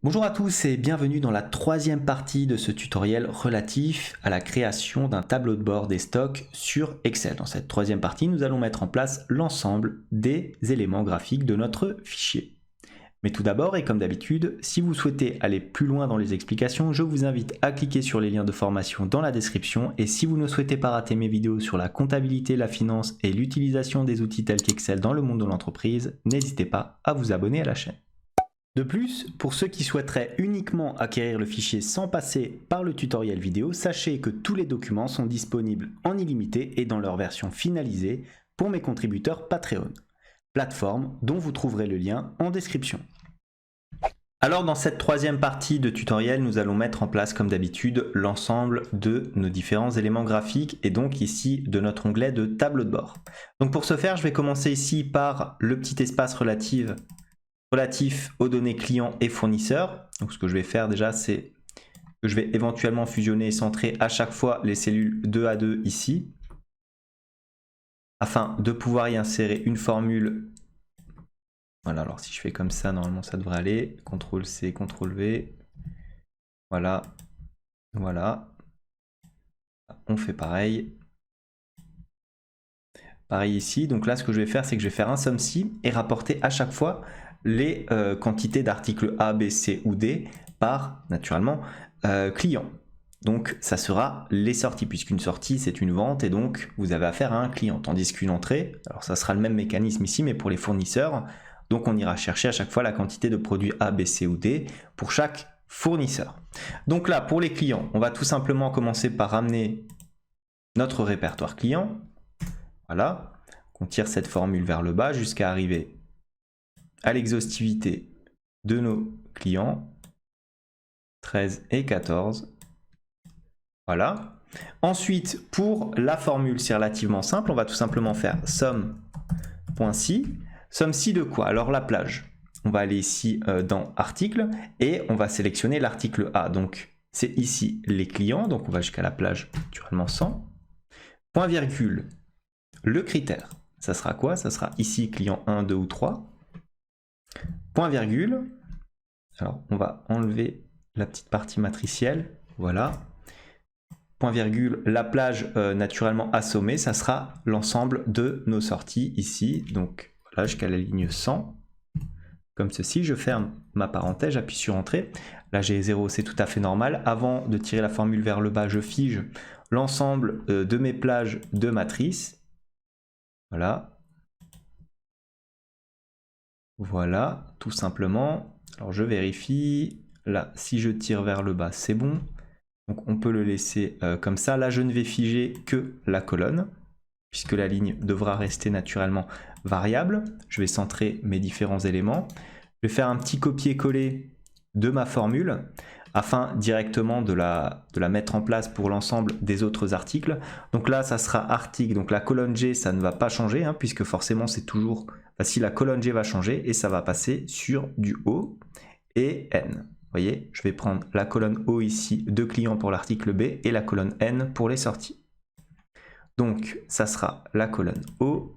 Bonjour à tous et bienvenue dans la troisième partie de ce tutoriel relatif à la création d'un tableau de bord des stocks sur Excel. Dans cette troisième partie, nous allons mettre en place l'ensemble des éléments graphiques de notre fichier. Mais tout d'abord, et comme d'habitude, si vous souhaitez aller plus loin dans les explications, je vous invite à cliquer sur les liens de formation dans la description. Et si vous ne souhaitez pas rater mes vidéos sur la comptabilité, la finance et l'utilisation des outils tels qu'Excel dans le monde de l'entreprise, n'hésitez pas à vous abonner à la chaîne. De plus, pour ceux qui souhaiteraient uniquement acquérir le fichier sans passer par le tutoriel vidéo, sachez que tous les documents sont disponibles en illimité et dans leur version finalisée pour mes contributeurs Patreon, plateforme dont vous trouverez le lien en description. Alors dans cette troisième partie de tutoriel, nous allons mettre en place comme d'habitude l'ensemble de nos différents éléments graphiques et donc ici de notre onglet de tableau de bord. Donc pour ce faire, je vais commencer ici par le petit espace relatif aux données clients et fournisseurs. Donc ce que je vais faire déjà, c'est que je vais éventuellement fusionner et centrer à chaque fois les cellules 2 à 2 ici, afin de pouvoir y insérer une formule. Voilà, alors si je fais comme ça, normalement ça devrait aller. CTRL-C, CTRL-V. Voilà, voilà. On fait pareil. Pareil ici. Donc là, ce que je vais faire, c'est que je vais faire un SUMSI et rapporter à chaque fois les quantités d'articles A, B, C ou D par, naturellement, client. Donc ça sera les sorties, puisqu'une sortie c'est une vente et donc vous avez affaire à un client. Tandis qu'une entrée, alors ça sera le même mécanisme ici, mais pour les fournisseurs, donc on ira chercher à chaque fois la quantité de produits A, B, C ou D pour chaque fournisseur. Donc là, pour les clients, on va tout simplement commencer par ramener notre répertoire client. Voilà, on tire cette formule vers le bas jusqu'à arriver à l'exhaustivité de nos clients, 13 et 14. Voilà. Ensuite, pour la formule, c'est relativement simple. On va tout simplement faire somme.si. Somme.si de quoi? Alors la plage. On va aller ici dans article et on va sélectionner l'article A. Donc c'est ici les clients. Donc on va jusqu'à la plage naturellement 100. Point virgule. Le critère. Ça sera quoi? Ça sera ici client 1, 2 ou 3. Point virgule. Alors on va enlever la petite partie matricielle. Voilà. Point virgule, la plage naturellement assommée, ça sera l'ensemble de nos sorties ici. Donc voilà, jusqu'à la ligne 100. Comme ceci, je ferme ma parenthèse, j'appuie sur Entrée. Là j'ai 0, c'est tout à fait normal. Avant de tirer la formule vers le bas, je fige l'ensemble de mes plages de matrice. Voilà. Voilà, tout simplement. Alors je vérifie. Là, si je tire vers le bas, c'est bon. Donc on peut le laisser comme ça. Là, je ne vais figer que la colonne, puisque la ligne devra rester naturellement variable. Je vais centrer mes différents éléments. Je vais faire un petit copier-coller de ma formule, afin directement de la mettre en place pour l'ensemble des autres articles. Donc là, ça sera article. Donc la colonne G, ça ne va pas changer, hein, puisque forcément, c'est toujours... si la colonne G va changer, et ça va passer sur du O et N. Vous voyez, je vais prendre la colonne O ici de client pour l'article B et la colonne N pour les sorties. Donc, ça sera la colonne O.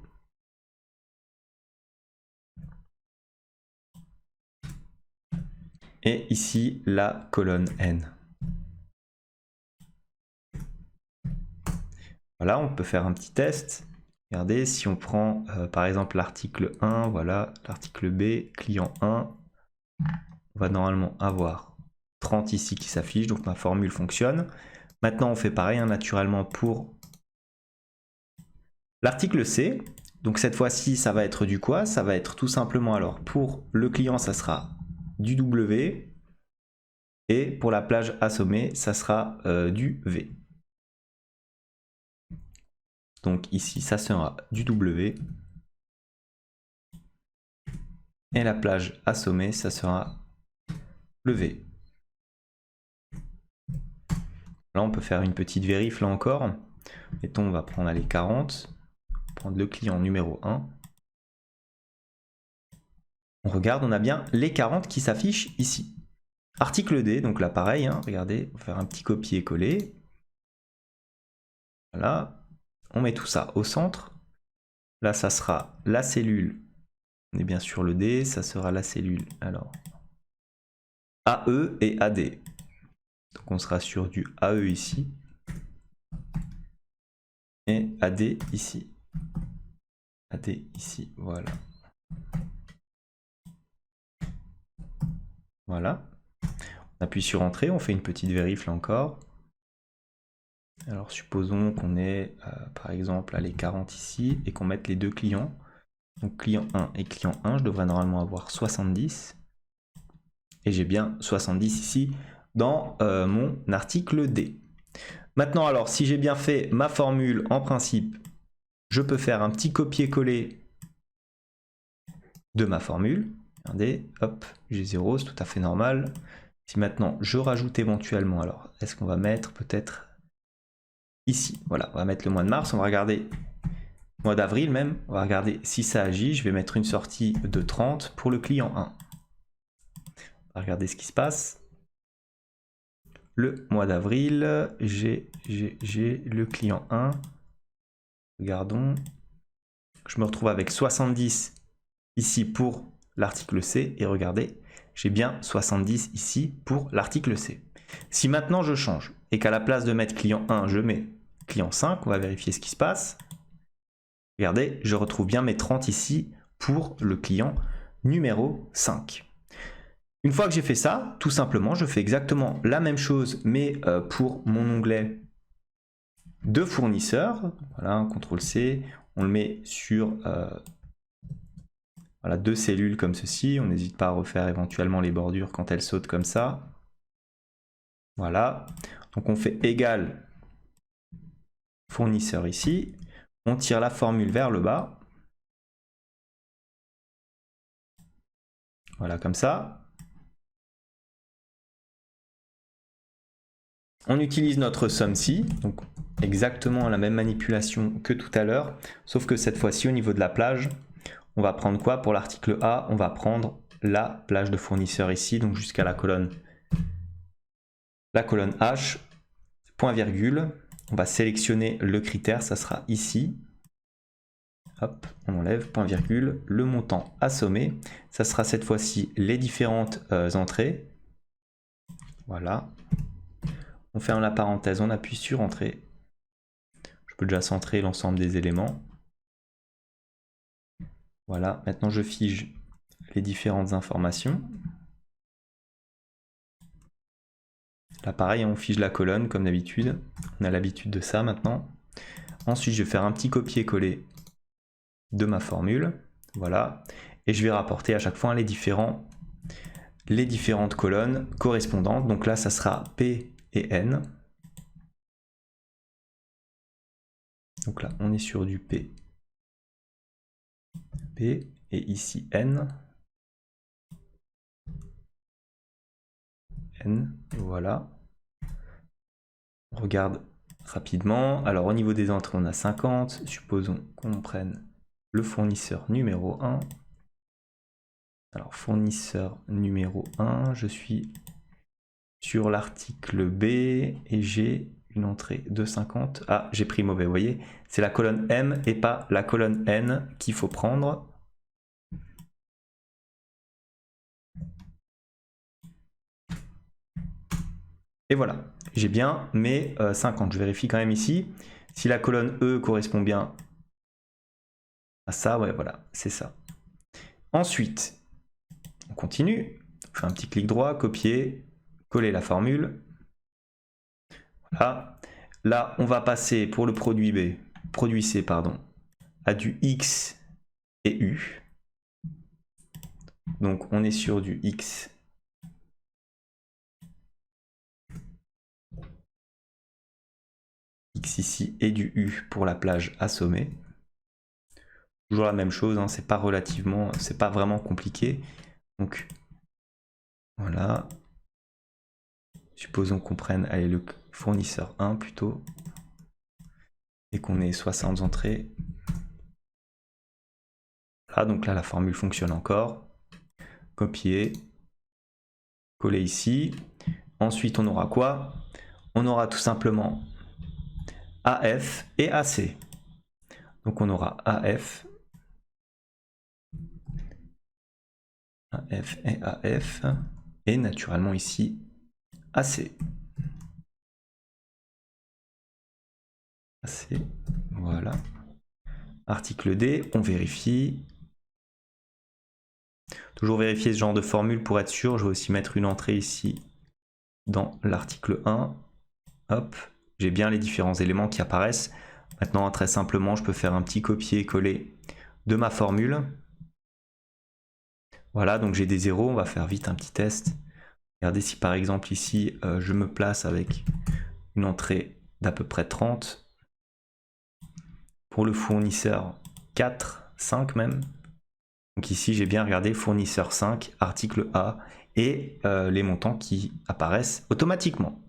Et ici, la colonne N. Voilà, on peut faire un petit test. Regardez, si on prend par exemple l'article 1, voilà, l'article B, client 1, on va normalement avoir 30 ici qui s'affiche, donc ma formule fonctionne. Maintenant, on fait pareil, hein, naturellement, pour l'article C. Donc cette fois-ci, ça va être du quoi? Ça va être tout simplement, alors pour le client, ça sera du W. Et pour la plage assommée, ça sera du V. Donc ici, ça sera du W. Et la plage assommée, ça sera le V. Là, on peut faire une petite vérif, là encore. Mettons, on va prendre les 40. Prendre le client numéro 1. On regarde, on a bien les 40 qui s'affichent ici. Article D, donc là pareil, hein, regardez, on va faire un petit copier-coller. Voilà, on met tout ça au centre. Là, ça sera la cellule, on est bien sur le D, ça sera la cellule, alors, AE et AD. Donc on sera sur du AE ici et AD ici. AD ici, voilà. Voilà. On appuie sur Entrée, on fait une petite vérif là encore. Alors supposons qu'on ait par exemple les 40 ici et qu'on mette les deux clients. Donc client 1 et client 1, je devrais normalement avoir 70. Et j'ai bien 70 ici dans mon article D. Maintenant, alors, si j'ai bien fait ma formule, en principe, je peux faire un petit copier-coller de ma formule. Regardez, hop, j'ai 0, c'est tout à fait normal. Si maintenant je rajoute éventuellement, alors, est-ce qu'on va mettre peut-être ici? Voilà, on va mettre le mois de mars, on va regarder mois d'avril même, on va regarder si ça agit. Je vais mettre une sortie de 30 pour le client 1. On va regarder ce qui se passe. Le mois d'avril, j'ai le client 1. Regardons. Je me retrouve avec 70 ici pour l'article C. Et regardez, j'ai bien 70 ici pour l'article C. Si maintenant je change et qu'à la place de mettre client 1, je mets client 5, on va vérifier ce qui se passe. Regardez, je retrouve bien mes 30 ici pour le client numéro 5. Une fois que j'ai fait ça, tout simplement, je fais exactement la même chose, mais pour mon onglet de fournisseur. Voilà, CTRL-C, on le met sur voilà, 2 cellules comme ceci. On n'hésite pas à refaire éventuellement les bordures quand elles sautent comme ça. Voilà, donc on fait égal fournisseur ici. On tire la formule vers le bas. Voilà, comme ça. On utilise notre SUMSI, donc exactement la même manipulation que tout à l'heure, sauf que cette fois-ci au niveau de la plage, on va prendre quoi? Pour l'article A, on va prendre la plage de fournisseur ici, donc jusqu'à la colonne H, point virgule. On va sélectionner le critère, ça sera ici. Hop, on enlève, point virgule, le montant assommé. Ça sera cette fois-ci les différentes entrées. Voilà. On ferme la parenthèse, on appuie sur Entrée. Je peux déjà centrer l'ensemble des éléments. Voilà, maintenant je fige les différentes informations. Là pareil, on fige la colonne comme d'habitude. On a l'habitude de ça maintenant. Ensuite, je vais faire un petit copier-coller de ma formule. Voilà. Et je vais rapporter à chaque fois les différentes colonnes correspondantes. Donc là, ça sera P et N. Donc là, on est sur du P. P et ici N. N, voilà. On regarde rapidement. Alors au niveau des entrées, on a 50. Supposons qu'on prenne le fournisseur numéro 1. Alors fournisseur numéro 1, je suis sur l'article B et j'ai une entrée de 50. Ah, j'ai pris mauvais, vous voyez. C'est la colonne M et pas la colonne N qu'il faut prendre. Et voilà, j'ai bien mes 50. Je vérifie quand même ici. Si la colonne E correspond bien à ça, ouais, voilà, c'est ça. Ensuite, on continue. On fait un petit clic droit, copier, coller la formule. Voilà. Là, on va passer pour le produit B, produit C, pardon, à du X et U. Donc, on est sur du X. X ici et du U pour la plage assommée. Toujours la même chose, hein, c'est pas vraiment compliqué. Donc, voilà. Supposons qu'on prenne allez, le fournisseur 1 plutôt. Et qu'on ait 60 entrées. Là, donc là, la formule fonctionne encore. Copier. Coller ici. Ensuite, on aura quoi? On aura tout simplement AF et AC. Donc on aura AF. AF et AF. et naturellement ici AC. AC, voilà. Article D, on vérifie. Toujours vérifier ce genre de formule pour être sûr. Je vais aussi mettre une entrée ici dans l'article 1. Hop, j'ai bien les différents éléments qui apparaissent. Maintenant, très simplement, je peux faire un petit copier-coller de ma formule. Voilà, donc j'ai des zéros. On va faire vite un petit test. Regardez si par exemple ici, je me place avec une entrée d'à peu près 30. Pour le fournisseur 4, 5 même. Donc ici, j'ai bien regardé fournisseur 5, article A, et les montants qui apparaissent automatiquement.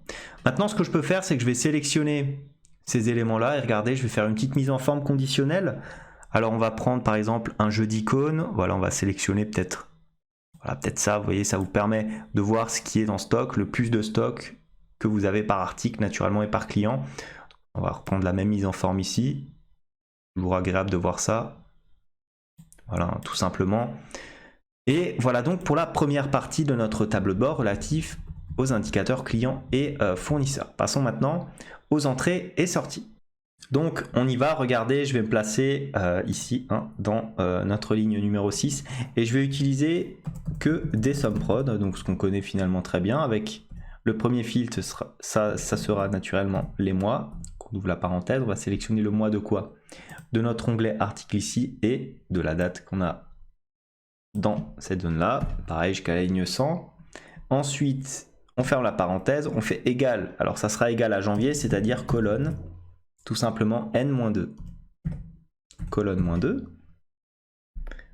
Maintenant, ce que je peux faire, c'est que je vais sélectionner ces éléments-là et regardez, je vais faire une petite mise en forme conditionnelle. Alors, on va prendre par exemple un jeu d'icônes. Voilà, on va sélectionner peut-être ça. Vous voyez, ça vous permet de voir ce qui est dans stock, le plus de stock que vous avez par article naturellement et par client. On va reprendre la même mise en forme ici. Toujours agréable de voir ça. Voilà, tout simplement. Et voilà donc pour la première partie de notre tableau de bord relatif aux indicateurs clients et fournisseurs. Passons maintenant aux entrées et sorties. Donc on y va, regardez, je vais me placer ici dans notre ligne numéro 6 et je vais utiliser que des SUMPROD, donc ce qu'on connaît finalement très bien. Avec le premier filtre, ça sera naturellement les mois. On ouvre la parenthèse, on va sélectionner le mois de quoi? De notre onglet article ici et de la date qu'on a dans cette zone là, pareil jusqu'à la ligne 100. Ensuite on ferme la parenthèse, on fait égal, alors ça sera égal à janvier, c'est-à-dire colonne, tout simplement n-2, colonne -2.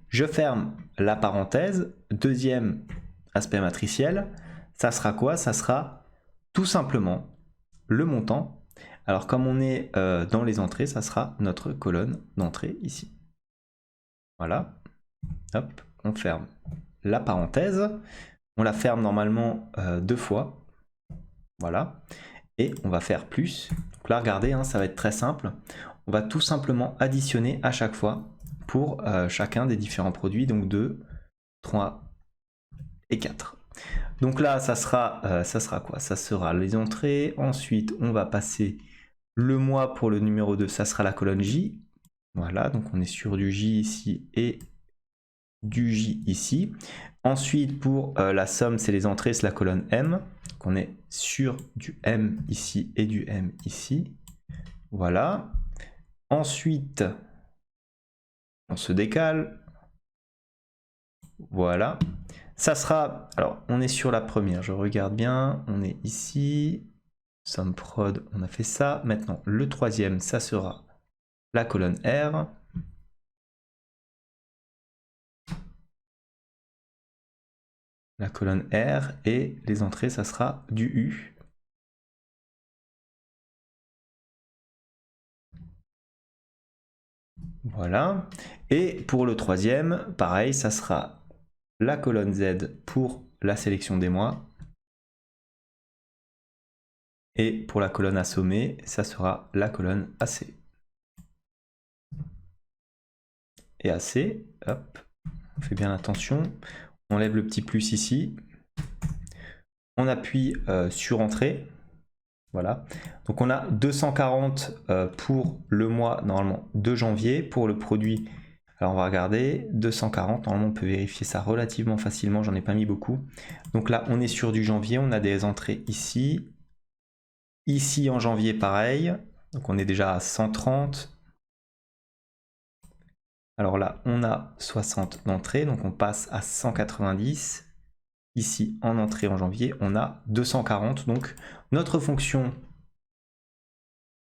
Je ferme la parenthèse, deuxième aspect matriciel, ça sera quoi? Ça sera tout simplement le montant. Alors comme on est dans les entrées, ça sera notre colonne d'entrée ici. Voilà, hop, on ferme la parenthèse. On la ferme normalement 2 fois. Voilà. Et on va faire plus. Donc là, regardez, ça va être très simple. On va tout simplement additionner à chaque fois pour chacun des différents produits. Donc 2, 3 et 4. Donc là, ça sera quoi? Ça sera les entrées. Ensuite, on va passer le mois pour le numéro 2. Ça sera la colonne J. Voilà, donc on est sur du J ici et du J ici. Ensuite, pour la somme, c'est les entrées, c'est la colonne M. Donc on est sur du M ici et du M ici. Voilà. Ensuite, on se décale. Voilà. Ça sera... Alors, on est sur la première, je regarde bien. On est ici. SUMPROD, on a fait ça. Maintenant, le troisième, ça sera la colonne R. La colonne R et les entrées, ça sera du U. Voilà. Et pour le troisième, pareil, ça sera la colonne Z pour la sélection des mois. Et pour la colonne assommée, ça sera la colonne AC. Et AC, hop, on fait bien attention. On lève le petit plus ici. On appuie sur Entrée. Voilà. Donc on a 240 pour le mois normalement de janvier. Pour le produit, alors on va regarder, 240. Normalement on peut vérifier ça relativement facilement, j'en ai pas mis beaucoup. Donc là on est sur du janvier, on a des entrées ici. Ici en janvier pareil, donc on est déjà à 130. Alors là on a 60 d'entrées, donc on passe à 190. Ici en entrée en janvier on a 240, donc notre fonction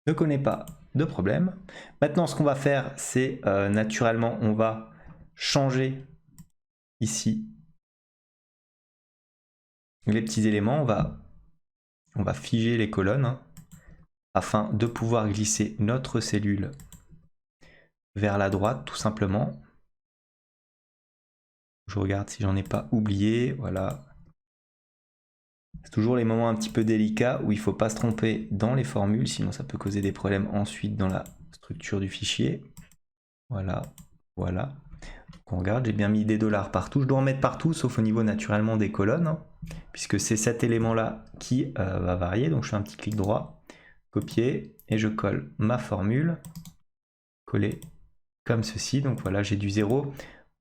ne connaît pas de problème. Maintenant ce qu'on va faire c'est naturellement on va changer ici les petits éléments, on va figer les colonnes afin de pouvoir glisser notre cellule vers la droite tout simplement. Je regarde si j'en ai pas oublié, voilà. C'est toujours les moments un petit peu délicats où il ne faut pas se tromper dans les formules, sinon ça peut causer des problèmes ensuite dans la structure du fichier. Voilà, voilà. On regarde, j'ai bien mis des dollars partout. Je dois en mettre partout, sauf au niveau naturellement des colonnes, hein, puisque c'est cet élément-là qui va varier. Donc je fais un petit clic droit, copier, et je colle ma formule, coller comme ceci. Donc voilà, j'ai du 0.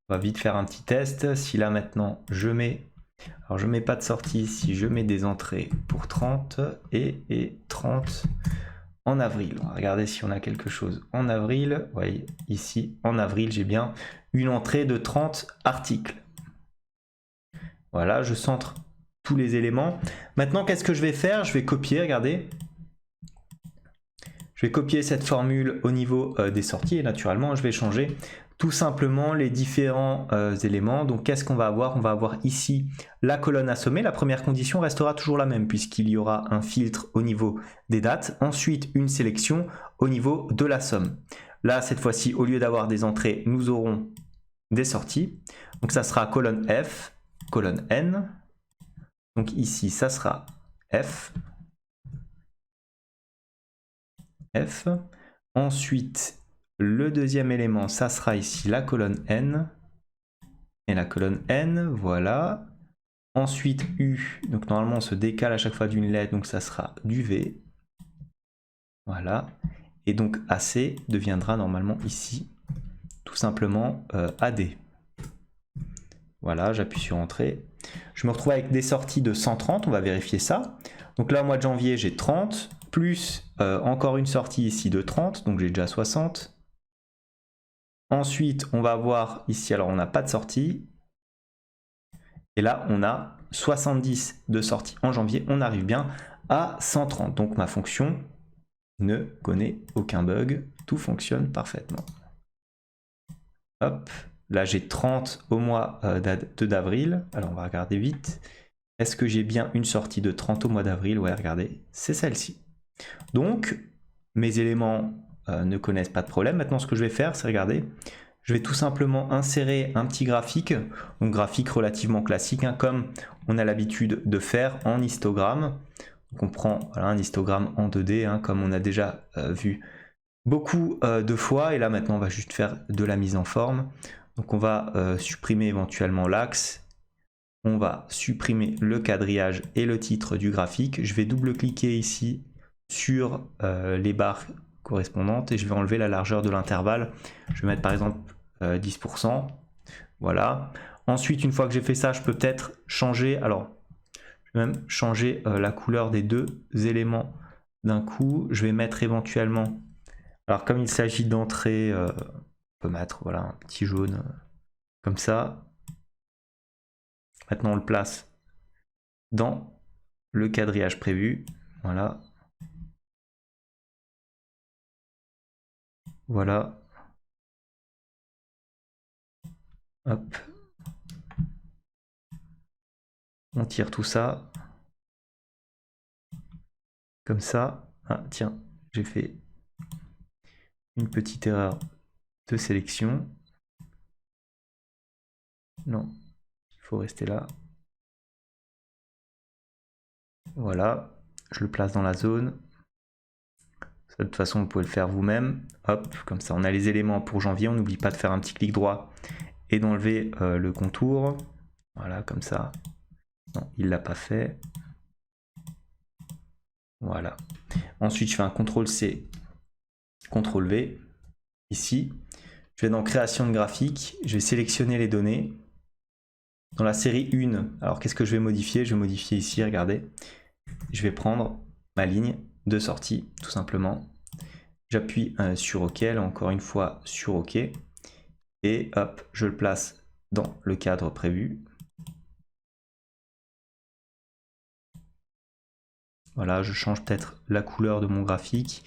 On va vite faire un petit test. Si là maintenant je mets, alors je mets pas de sortie, si je mets des entrées pour 30 et 30 en avril. On va regarder si on a quelque chose en avril. Vous voyez, ici, en avril, j'ai bien une entrée de 30 articles. Voilà, je centre tous les éléments. Maintenant, qu'est-ce que je vais faire? Je vais copier, regardez. Je vais copier cette formule au niveau des sorties et naturellement, je vais changer tout simplement les différents éléments. Donc, qu'est-ce qu'on va avoir? On va avoir ici la colonne assommée. La première condition restera toujours la même puisqu'il y aura un filtre au niveau des dates. Ensuite, une sélection au niveau de la somme. Là, cette fois-ci, au lieu d'avoir des entrées, nous aurons des sorties. Donc, ça sera colonne F, colonne N. Donc, ici, ça sera F. F. Ensuite, le deuxième élément, ça sera ici la colonne N. Et la colonne N, voilà. Ensuite, U. Donc normalement, on se décale à chaque fois d'une lettre, donc ça sera du V. Voilà. Et donc AC deviendra normalement ici, tout simplement AD. Voilà, j'appuie sur Entrée. Je me retrouve avec des sorties de 130, on va vérifier ça. Donc là, au mois de janvier, j'ai 30, plus encore une sortie ici de 30, donc j'ai déjà 60. Ensuite, on va avoir ici, alors on n'a pas de sortie. Et là, on a 70 de sortie en janvier. On arrive bien à 130. Donc ma fonction ne connaît aucun bug. Tout fonctionne parfaitement. Hop, là j'ai 30 au mois d'avril. Alors on va regarder vite. Est-ce que j'ai bien une sortie de 30 au mois d'avril? Ouais, regardez, c'est celle-ci. Donc, mes éléments ne connaissent pas de problème. Maintenant, ce que je vais faire, c'est regarder. Je vais tout simplement insérer un petit graphique, un graphique relativement classique, hein, comme on a l'habitude de faire en histogramme. Donc on prend voilà, un histogramme en 2D, hein, comme on a déjà vu beaucoup de fois. Et là, maintenant, on va juste faire de la mise en forme. Donc on va supprimer éventuellement l'axe. On va supprimer le quadrillage et le titre du graphique. Je vais double-cliquer ici sur les barres correspondantes et je vais enlever la largeur de l'intervalle. Je vais mettre par exemple 10%. Voilà. Ensuite, une fois que j'ai fait ça, je peux peut-être changer. Alors, je vais même changer la couleur des deux éléments d'un coup. Je vais mettre éventuellement. Alors, comme il s'agit d'entrée, on peut mettre voilà, un petit jaune comme ça. Maintenant, on le place dans le quadrillage prévu. Voilà. Voilà. Hop. On tire tout ça. Comme ça. Ah, tiens, j'ai fait une petite erreur de sélection. Non, il faut rester là. Voilà. Je le place dans la zone. De toute façon, vous pouvez le faire vous-même. Hop, comme ça, on a les éléments pour janvier. On n'oublie pas de faire un petit clic droit et d'enlever le contour. Voilà, comme ça. Non, il ne l'a pas fait. Voilà. Ensuite, je fais un CTRL-C, CTRL-V. Ici, je vais dans Création de graphique. Je vais sélectionner les données. Dans la série 1, alors qu'est-ce que je vais modifier? Je vais modifier ici, regardez. Je vais prendre ma ligne de sortie, tout simplement. J'appuie sur OK, là encore une fois sur OK. Et hop, je le place dans le cadre prévu. Voilà, je change peut-être la couleur de mon graphique.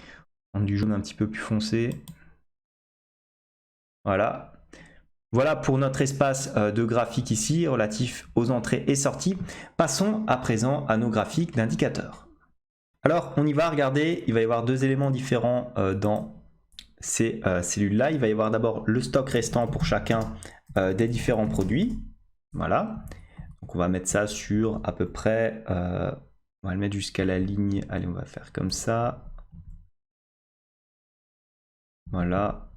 En du jaune un petit peu plus foncé. Voilà. Voilà pour notre espace de graphique ici, relatif aux entrées et sorties. Passons à présent à nos graphiques d'indicateurs. Alors, on y va, regardez, il va y avoir deux éléments différents dans ces cellules-là. Il va y avoir d'abord le stock restant pour chacun des différents produits. Voilà. Donc, on va mettre ça sur à peu près... on va le mettre jusqu'à la ligne. Allez, on va faire comme ça. Voilà.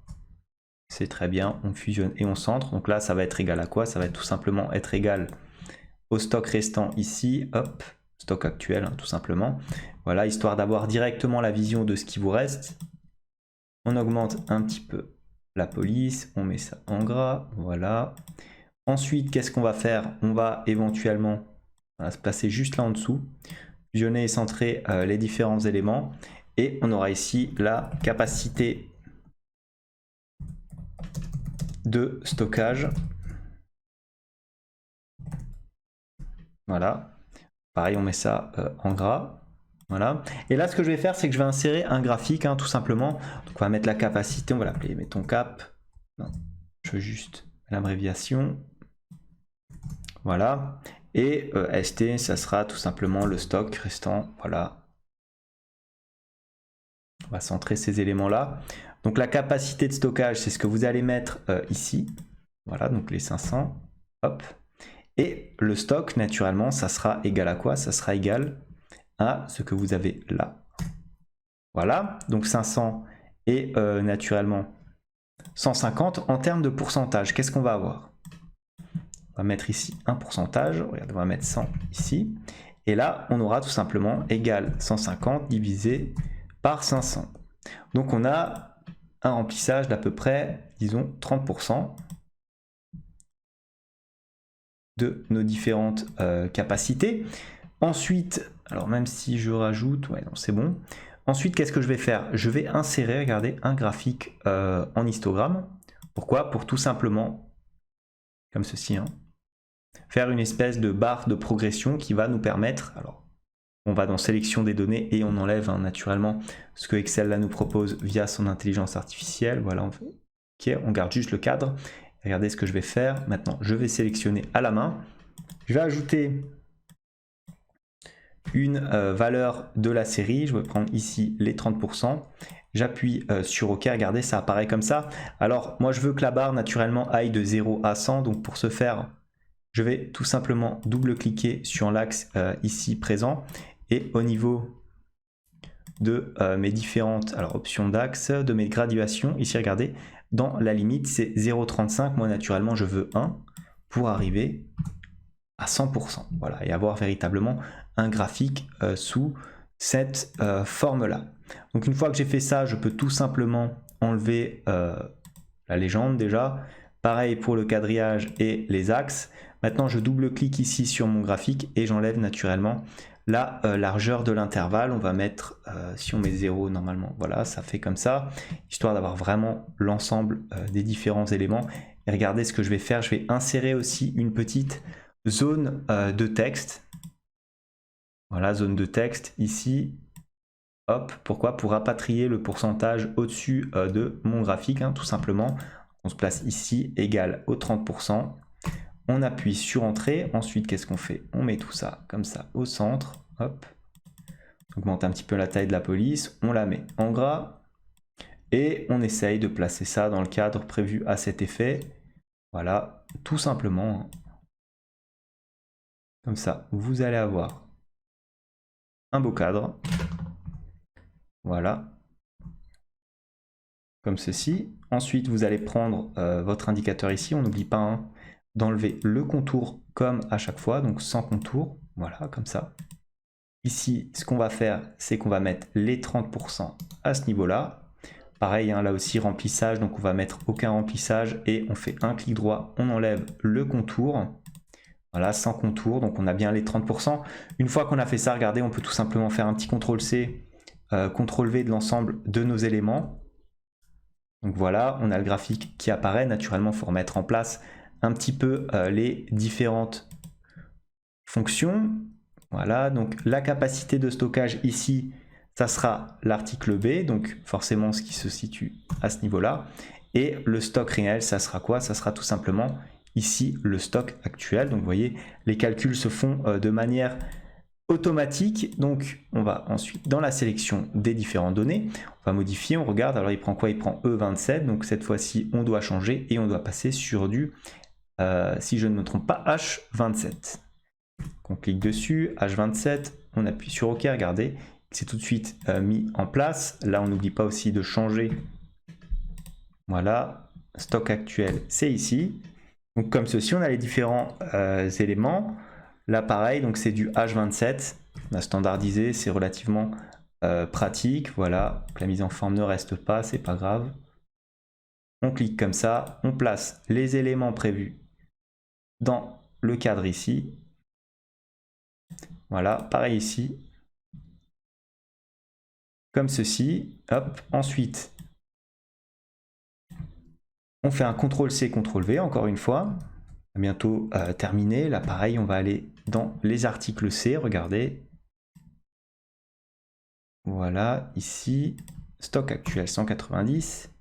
C'est très bien, on fusionne et on centre. Donc là, ça va être égal à quoi? Ça va tout simplement être égal au stock restant ici. Hop, stock actuel, hein, tout simplement. Voilà, histoire d'avoir directement la vision de ce qui vous reste. On augmente un petit peu la police, on met ça en gras, voilà. Ensuite, qu'est-ce qu'on va faire? On va éventuellement se placer juste là en dessous, fusionner et centrer les différents éléments. Et on aura ici la capacité de stockage. Voilà. Pareil, on met ça en gras. Voilà. Et là, ce que je vais faire, c'est que je vais insérer un graphique, hein, tout simplement. Donc, on va mettre la capacité, on va l'appeler mettons cap. Non, je veux juste l'abréviation. Voilà. Et ST, ça sera tout simplement le stock restant. Voilà. On va centrer ces éléments-là. Donc, la capacité de stockage, c'est ce que vous allez mettre ici. Voilà, donc les 500. Hop. Et le stock, naturellement, ça sera égal à quoi? Ça sera égal à ce que vous avez là. Voilà, donc 500 et naturellement 150. En termes de pourcentage, qu'est-ce qu'on va avoir? On va mettre ici un pourcentage. Regarde, on va mettre 100 ici. Et là, on aura tout simplement égal 150 divisé par 500. Donc on a un remplissage d'à peu près, disons, 30% de nos différentes capacités. Ensuite, alors même si je rajoute, ouais, non, c'est bon. Ensuite, qu'est-ce que je vais faire? Je vais insérer, regardez, un graphique en histogramme. Pourquoi? Pour tout simplement, comme ceci, hein, faire une espèce de barre de progression qui va nous permettre, alors on va dans sélection des données et on enlève naturellement ce que Excel là nous propose via son intelligence artificielle. Voilà, on garde juste le cadre. Regardez ce que je vais faire. Maintenant, je vais sélectionner à la main. Je vais ajouter une valeur de la série. Je vais prendre ici les 30%. J'appuie sur OK. Regardez, ça apparaît comme ça. Alors, moi, je veux que la barre, naturellement, aille de 0 à 100. Donc, pour ce faire, je vais tout simplement double-cliquer sur l'axe ici présent. Et au niveau de mes différentes options d'axe, de mes graduations, ici, regardez, dans la limite, c'est 0,35. Moi, naturellement, je veux 1 pour arriver à 100%. Voilà, et avoir véritablement un graphique sous cette forme-là. Donc, une fois que j'ai fait ça, je peux tout simplement enlever la légende déjà. Pareil pour le quadrillage et les axes. Maintenant, je double-clique ici sur mon graphique et j'enlève naturellement la largeur de l'intervalle. On va mettre, si on met 0 normalement, voilà, ça fait comme ça, histoire d'avoir vraiment l'ensemble des différents éléments. Et regardez ce que je vais faire, je vais insérer aussi une petite zone de texte. Voilà, zone de texte ici. Hop, pourquoi? Pour rapatrier le pourcentage au-dessus de mon graphique, hein, tout simplement. On se place ici, égal au 30%. On appuie sur Entrée. Ensuite, qu'est-ce qu'on fait? On met tout ça comme ça au centre. Hop. On augmente un petit peu la taille de la police. On la met en gras. Et on essaye de placer ça dans le cadre prévu à cet effet. Voilà, tout simplement. Comme ça, vous allez avoir un beau cadre. Voilà. Comme ceci. Ensuite, vous allez prendre votre indicateur ici. On n'oublie pas, hein, d'enlever le contour comme à chaque fois, donc sans contour. Voilà, comme ça. Ici, ce qu'on va faire, c'est qu'on va mettre les 30% à ce niveau-là. Pareil, hein, là aussi, remplissage, donc on va mettre aucun remplissage et on fait un clic droit, on enlève le contour. Voilà, sans contour, donc on a bien les 30%. Une fois qu'on a fait ça, regardez, on peut tout simplement faire un petit CTRL-C, CTRL-V de l'ensemble de nos éléments. Donc voilà, on a le graphique qui apparaît. Naturellement, il faut remettre en place un petit peu les différentes fonctions. Voilà, donc la capacité de stockage ici, ça sera l'article B, donc forcément ce qui se situe à ce niveau-là. Et le stock réel, ça sera quoi? Ça sera tout simplement ici le stock actuel. Donc vous voyez, les calculs se font de manière automatique. Donc on va ensuite dans la sélection des différentes données, on va modifier, on regarde, alors il prend quoi? Il prend E27, donc cette fois-ci on doit changer et on doit passer sur du, si je ne me trompe pas, H27. On clique dessus, H27, on appuie sur OK, regardez, c'est tout de suite mis en place. Là on n'oublie pas aussi de changer, voilà, stock actuel, c'est ici. Donc comme ceci, on a les différents éléments. Là pareil, donc c'est du H27. On a standardisé, c'est relativement pratique. Voilà, donc la mise en forme ne reste pas, c'est pas grave. On clique comme ça, on place les éléments prévus dans le cadre ici. Voilà, pareil ici. Comme ceci. Hop, ensuite, on fait un CTRL-C, CTRL-V, encore une fois. Bientôt terminé. Là, pareil, on va aller dans les articles C, regardez. Voilà, ici, stock actuel 190.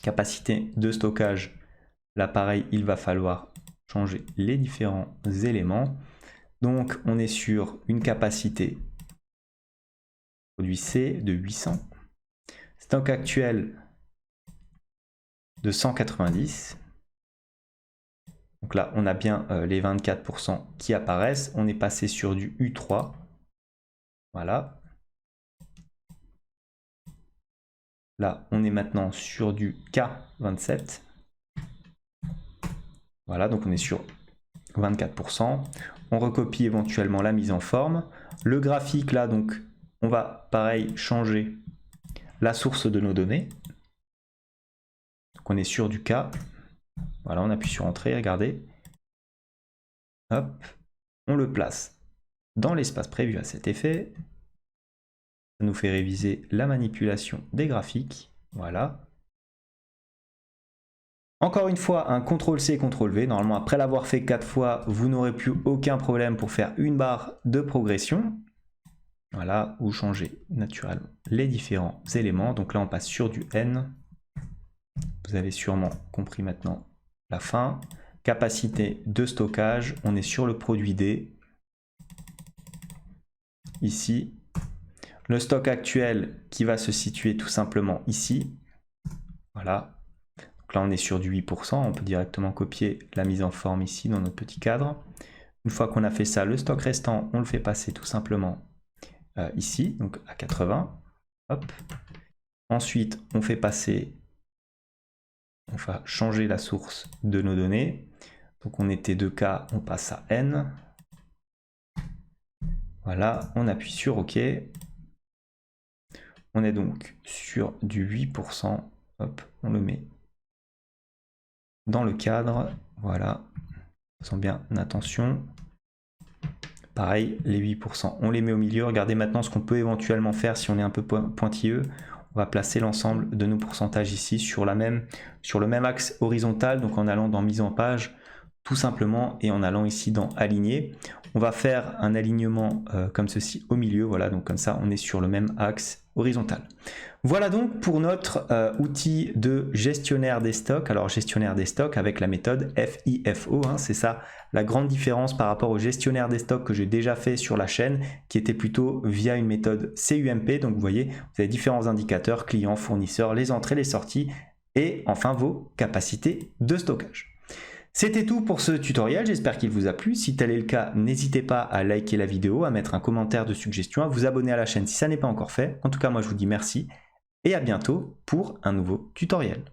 Capacité de stockage, là, pareil, il va falloir changer les différents éléments. Donc, on est sur une capacité produit C de 800. Stock actuel de 190. Donc là, on a bien les 24% qui apparaissent. On est passé sur du U3. Voilà. Là, on est maintenant sur du K27. Voilà, donc on est sur 24%. On recopie éventuellement la mise en forme. Le graphique, là, donc, on va, pareil, changer la source de nos données. Donc on est sur du K. Voilà, on appuie sur Entrée, regardez. Hop, on le place dans l'espace prévu à cet effet. Ça nous fait réviser la manipulation des graphiques. Voilà. Encore une fois, un CTRL-C, CTRL-V. Normalement, après l'avoir fait 4 fois, vous n'aurez plus aucun problème pour faire une barre de progression. Voilà, vous changez naturellement les différents éléments. Donc là, on passe sur du N. Vous avez sûrement compris maintenant la fin. Capacité de stockage, on est sur le produit D. Ici. Le stock actuel qui va se situer tout simplement ici. Voilà. Donc là, on est sur du 8%. On peut directement copier la mise en forme ici dans notre petit cadre. Une fois qu'on a fait ça, le stock restant, on le fait passer tout simplement ici, donc à 80. Hop. Ensuite, on fait passer, on va changer la source de nos données. Donc on était 2K, on passe à N. Voilà, on appuie sur OK. On est donc sur du 8%. Hop, on le met dans le cadre. Voilà, faisons bien attention. Pareil, les 8%, on les met au milieu. Regardez maintenant ce qu'on peut éventuellement faire si on est un peu pointilleux. On va placer l'ensemble de nos pourcentages ici sur le même axe horizontal, donc en allant dans mise en page, tout simplement, et en allant ici dans aligner. On va faire un alignement comme ceci au milieu, voilà, donc comme ça on est sur le même axe horizontal. Voilà donc pour notre outil de gestionnaire des stocks. Alors gestionnaire des stocks avec la méthode FIFO, hein, c'est ça la grande différence par rapport au gestionnaire des stocks que j'ai déjà fait sur la chaîne, qui était plutôt via une méthode CUMP. Donc vous voyez, vous avez différents indicateurs, clients, fournisseurs, les entrées, les sorties, et enfin vos capacités de stockage. C'était tout pour ce tutoriel, j'espère qu'il vous a plu. Si tel est le cas, n'hésitez pas à liker la vidéo, à mettre un commentaire de suggestion, à vous abonner à la chaîne si ça n'est pas encore fait. En tout cas, moi je vous dis merci et à bientôt pour un nouveau tutoriel.